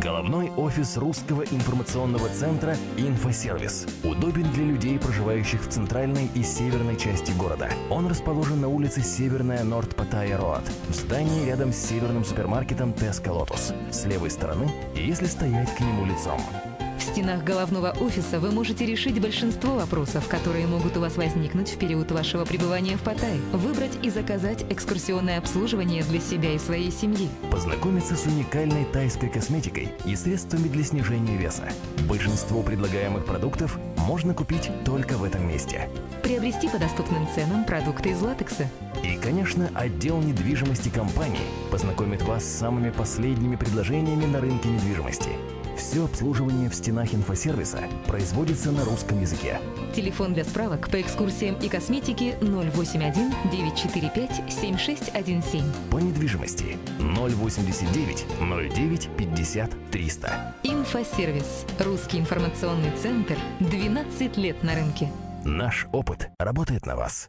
Головной офис русского информационного центра «Инфосервис» удобен для людей, проживающих в центральной и северной части города. Он расположен на улице Северная Норд-Паттайя-Роад, в здании рядом с северным супермаркетом Tesco Lotus. С левой стороны, если стоять к нему лицом. В стенах головного офиса вы можете решить большинство вопросов, которые могут у вас возникнуть в период вашего пребывания в Паттайе, выбрать и заказать экскурсионное обслуживание для себя и своей семьи, Познакомиться с уникальной тайской косметикой и средствами для снижения веса. Большинство предлагаемых продуктов можно купить только в этом месте. приобрести по доступным ценам продукты из латекса. И, конечно, отдел недвижимости компании познакомит вас с самыми последними предложениями на рынке недвижимости. Все обслуживание в стенах инфосервиса производится на русском языке. Телефон для справок по экскурсиям и косметике 081 945 7617. По недвижимости 089 09 50 300. Инфосервис. Русский информационный центр. 12 лет на рынке. Наш опыт работает на вас.